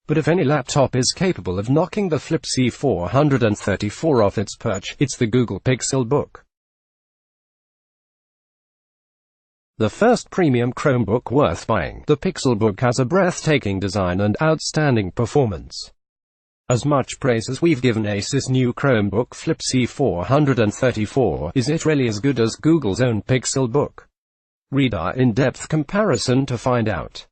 But if any laptop is capable of knocking the Flip C434 off its perch, it's the Google Pixelbook. The first premium Chromebook worth buying, the Pixelbook has a breathtaking design and outstanding performance. As much praise as we've given Asus' new Chromebook Flip C434, is it really as good as Google's own Pixelbook? Read our in-depth comparison to find out.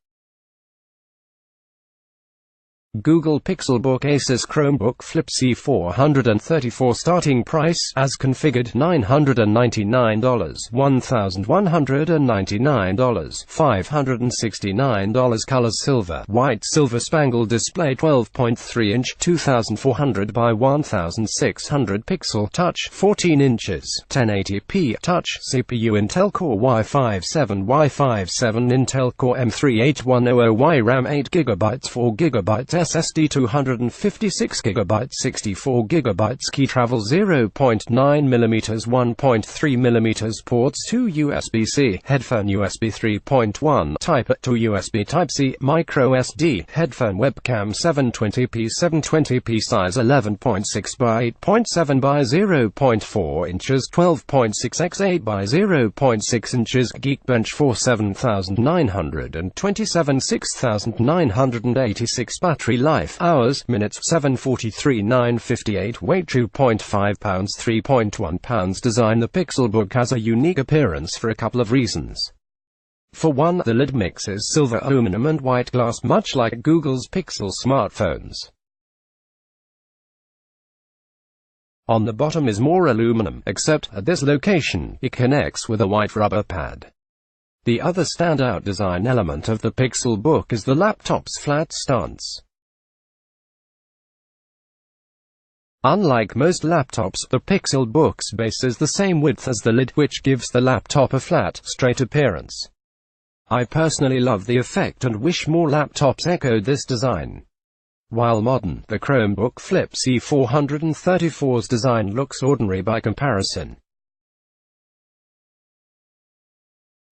Google Pixelbook Asus Chromebook Flip C434 starting price, as configured, $999, $1,199, $569, colors silver, white, silver spangled display, 12.3 inch, 2400 by 1600 pixel, touch, 14 inches, 1080p, touch, CPU Intel Core Y57, Intel Core M3 8100Y, RAM 8GB, 4GB, SSD 256GB, 64GB, key travel 0.9mm, 1.3mm, ports 2 USB-C, headphone USB 3.1, Type A to USB Type-C, micro SD, headphone webcam 720p size 11.6 by 8.7 by 0.4 inches, 12.6 x 8 by 0.6 inches, Geekbench 4 7927, 6986, battery life, hours, minutes, 743, 958, weight 2.5 pounds, 3.1 pounds. Design. The Pixelbook has a unique appearance for a couple of reasons. For one, the lid mixes silver, aluminum and white glass, much like Google's Pixel smartphones. On the bottom is more aluminum, except, at this location, it connects with a white rubber pad. The other standout design element of the Pixelbook is the laptop's flat stance. Unlike most laptops, the Pixelbook's base is the same width as the lid, which gives the laptop a flat, straight appearance. I personally love the effect and wish more laptops echoed this design. While modern, the Chromebook Flip C434's design looks ordinary by comparison.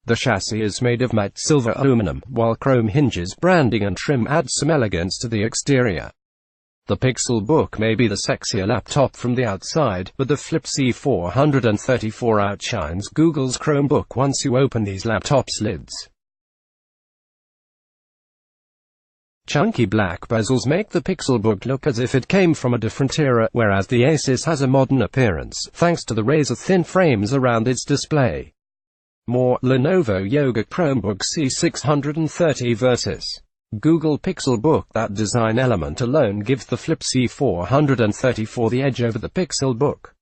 The chassis is made of matte silver aluminum, while chrome hinges, branding and trim add some elegance to the exterior. The Pixelbook may be the sexier laptop from the outside, but the Flip C434 outshines Google's Chromebook once you open these laptops' lids. Chunky black bezels make the Pixelbook look as if it came from a different era, whereas the Asus has a modern appearance, thanks to the razor-thin frames around its display. More, Lenovo Yoga Chromebook C630 vs. Google Pixelbook. That design element alone gives the Flip C434 the edge over the Pixelbook.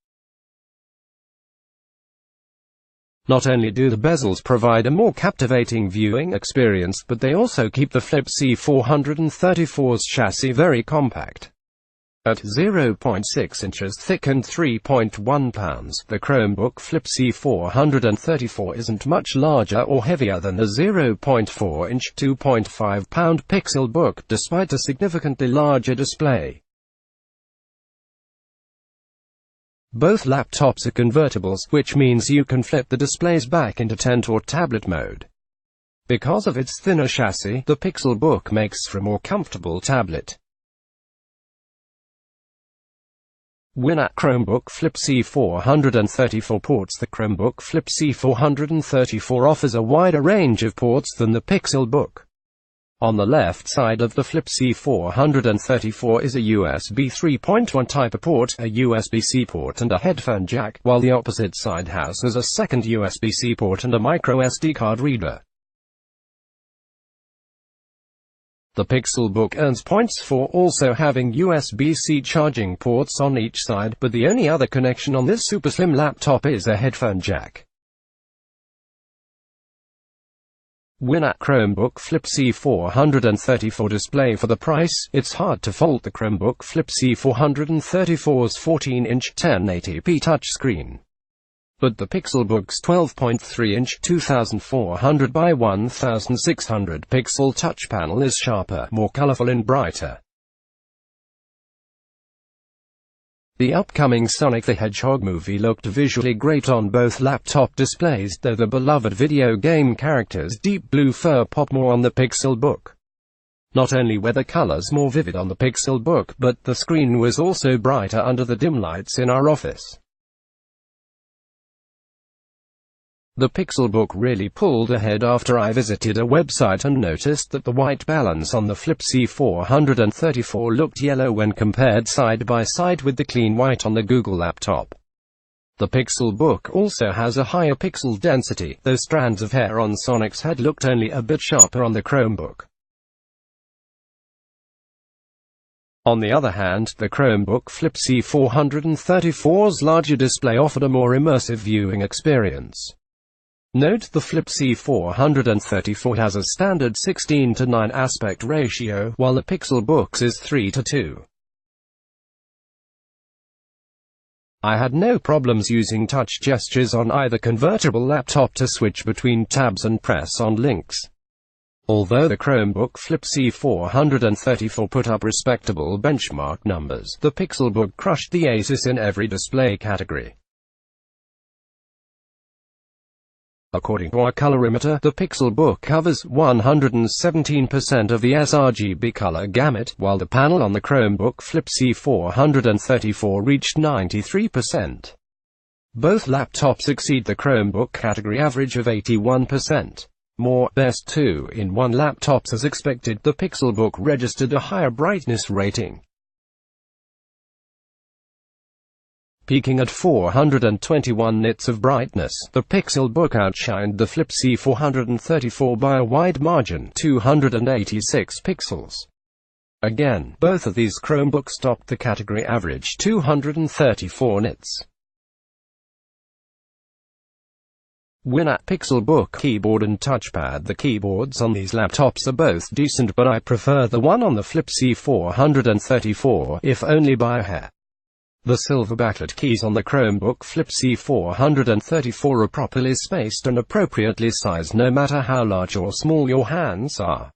Not only do the bezels provide a more captivating viewing experience, but they also keep the Flip C434's chassis very compact. At 0.6 inches thick and 3.1 pounds, the Chromebook Flip C434 isn't much larger or heavier than the 0.4-inch, 2.5-pound Pixelbook, despite a significantly larger display. Both laptops are convertibles, which means you can flip the displays back into tent or tablet mode. Because of its thinner chassis, the Pixelbook makes for a more comfortable tablet. Winner Chromebook Flip C434 ports. The Chromebook Flip C434 offers a wider range of ports than the Pixelbook. On the left side of the Flip C434 is a USB 3.1 Type A port, a USB-C port and a headphone jack, while the opposite side houses a second USB-C port and a micro SD card reader. The Pixelbook earns points for also having USB-C charging ports on each side, but the only other connection on this super slim laptop is a headphone jack. Winner Chromebook Flip C434 display. For the price, it's hard to fault the Chromebook Flip C434's 14-inch 1080p touchscreen. But the Pixelbook's 12.3-inch 2400 by 1600 pixel touch panel is sharper, more colorful and brighter. The upcoming Sonic the Hedgehog movie looked visually great on both laptop displays, though the beloved video game character's deep blue fur pop more on the Pixelbook. Not only were the colors more vivid on the Pixelbook, but the screen was also brighter under the dim lights in our office. The Pixelbook really pulled ahead after I visited a website and noticed that the white balance on the Flip C434 looked yellow when compared side by side with the clean white on the Google laptop. The Pixelbook also has a higher pixel density, though strands of hair on Sonic's head looked only a bit sharper on the Chromebook. On the other hand, the Chromebook Flip C434's larger display offered a more immersive viewing experience. Note the Flip C434 has a standard 16:9 aspect ratio, while the Pixelbook's is 3:2. I had no problems using touch gestures on either convertible laptop to switch between tabs and press on links. Although the Chromebook Flip C434 put up respectable benchmark numbers, the Pixelbook crushed the Asus in every display category. According to our colorimeter, the Pixelbook covers 117% of the sRGB color gamut, while the panel on the Chromebook Flip C434 reached 93%. Both laptops exceed the Chromebook category average of 81%. More best 2-in-1 laptops as expected, the Pixelbook registered a higher brightness rating, peaking at 421 nits of brightness. The Pixelbook outshined the Flip C434 by a wide margin, 286 pixels. Again, both of these Chromebooks topped the category average, 234 nits. Winner: Pixelbook keyboard and touchpad. The keyboards on these laptops are both decent, but I prefer the one on the Flip C434, if only by a hair. The silver backlit keys on the Chromebook Flip C434 are properly spaced and appropriately sized no matter how large or small your hands are.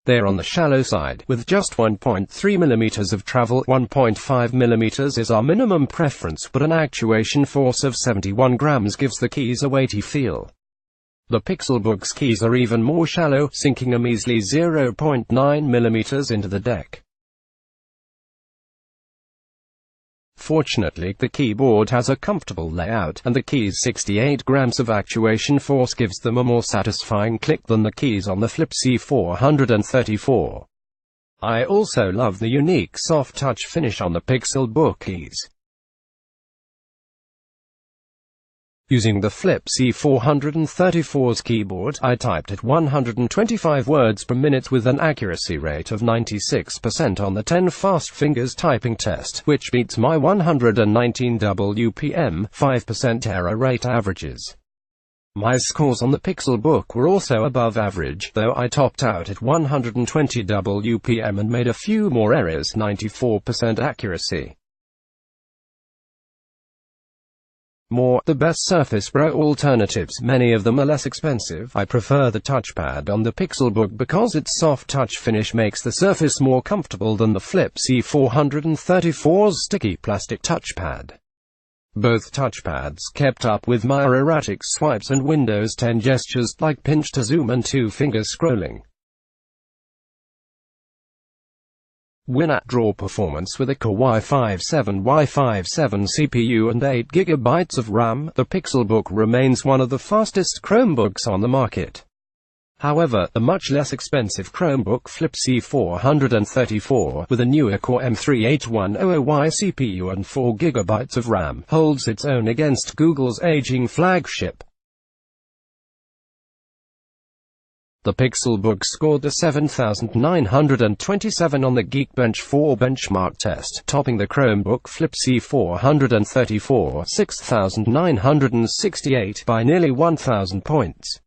They're on the shallow side, with just 1.3 mm of travel. 1.5 mm is our minimum preference, but an actuation force of 71 grams gives the keys a weighty feel. The Pixelbook's keys are even more shallow, sinking a measly 0.9 mm into the deck. Fortunately, the keyboard has a comfortable layout, and the keys' 68 grams of actuation force gives them a more satisfying click than the keys on the Flip C434. I also love the unique soft touch finish on the Pixelbook keys. Using the Flip C434's keyboard, I typed at 125 words per minute with an accuracy rate of 96% on the 10 fast fingers typing test, which beats my 119 WPM, 5% error rate averages. My scores on the Pixelbook were also above average, though I topped out at 120 WPM and made a few more errors, 94% accuracy. More, the best Surface Pro alternatives. Many of them are less expensive. I prefer the touchpad on the Pixelbook because its soft touch finish makes the surface more comfortable than the Flip C434's sticky plastic touchpad. Both touchpads kept up with my erratic swipes and Windows 10 gestures, like pinch to zoom and two-finger scrolling. Winner: draw performance. With a Core i5-7 CPU and 8 GB of RAM, the Pixelbook remains one of the fastest Chromebooks on the market. However, the much less expensive Chromebook Flip C434, with a newer Core M3 8100Y CPU and 4 GB of RAM, holds its own against Google's aging flagship. The Pixelbook scored a 7,927 on the Geekbench 4 benchmark test, topping the Chromebook Flip C434 6,968 by nearly 1,000 points.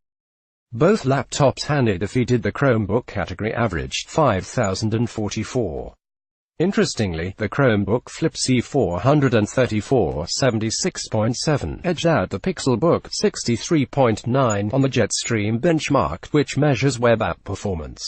Both laptops handily defeated the Chromebook category average, 5,044. Interestingly, the Chromebook Flip C434 76.7 edged out the Pixelbook 63.9 on the Jetstream benchmark, which measures web app performance.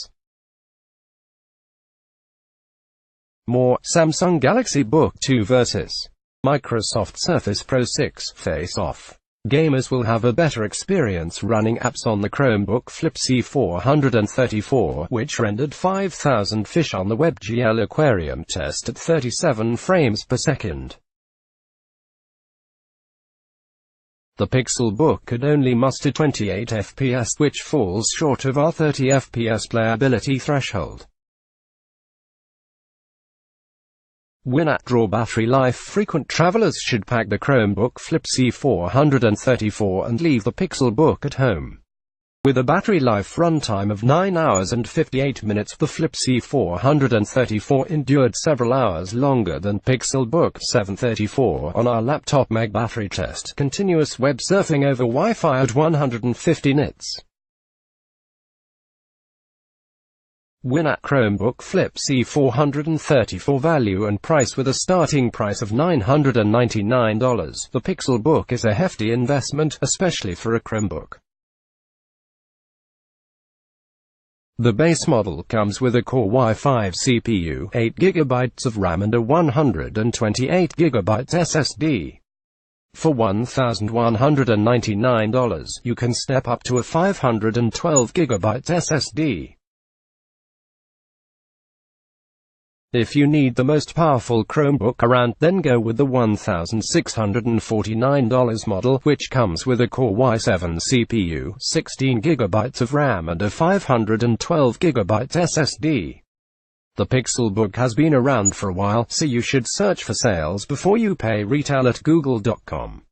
More, Samsung Galaxy Book 2 vs. Microsoft Surface Pro 6 face-off. Gamers will have a better experience running apps on the Chromebook Flip C434, which rendered 5,000 fish on the WebGL Aquarium test at 37 frames per second. The Pixelbook could only muster 28 FPS, which falls short of our 30 FPS playability threshold. Draw battery life. Frequent travelers should pack the Chromebook Flip C434 and leave the Pixelbook at home. With a battery life runtime of 9 hours and 58 minutes, the Flip C434 endured several hours longer than Pixelbook 734 on our laptop mag battery test. Continuous web surfing over Wi-Fi at 150 nits. Chromebook Flip C434 value and price. With a starting price of $999, the Pixelbook is a hefty investment, especially for a Chromebook. The base model comes with a Core i5 CPU, 8GB of RAM and a 128GB SSD. For $1,199, you can step up to a 512GB SSD. If you need the most powerful Chromebook around, then go with the $1,649 model, which comes with a Core i7 CPU, 16GB of RAM and a 512GB SSD. The Pixelbook has been around for a while, so you should search for sales before you pay retail at google.com.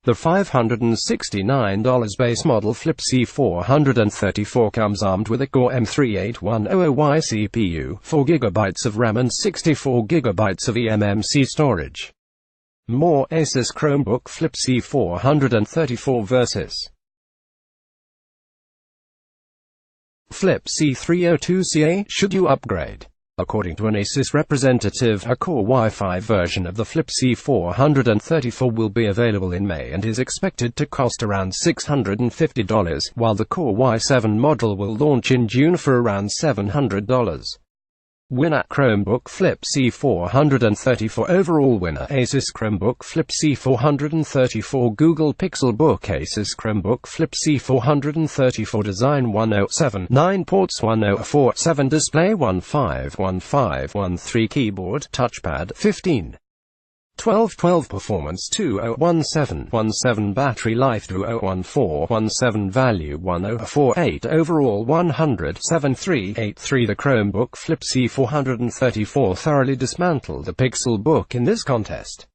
The $569 base model Flip C434 comes armed with a Core M38100Y CPU, 4GB of RAM and 64GB of eMMC storage. More Asus Chromebook Flip C434 versus Flip C434. Should you upgrade? According to an Asus representative, a Core i5 version of the Flip C434 will be available in May and is expected to cost around $650, while the Core i7 model will launch in June for around $700. Chromebook Flip C434 overall winner. Asus Chromebook Flip C434 Google Pixelbook. Asus Chromebook Flip C434 Design 107, 9 ports 1047, display 151513, keyboard, touchpad 15. 1212 performance 201717, battery life 201417, value 1048, overall 1007383. The Chromebook Flip C434 thoroughly dismantled the Pixelbook in this contest.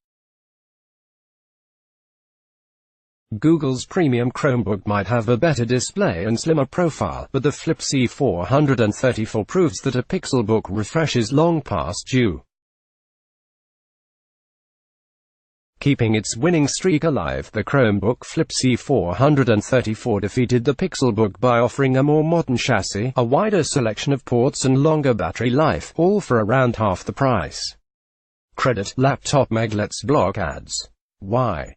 Google's premium Chromebook might have a better display and slimmer profile, but the Flip C434 proves that a Pixelbook refresh is long past due. Keeping its winning streak alive, the Chromebook Flip C434 defeated the Pixelbook by offering a more modern chassis, a wider selection of ports and longer battery life, all for around half the price. Credit Laptop Mag. Let's block ads. Why?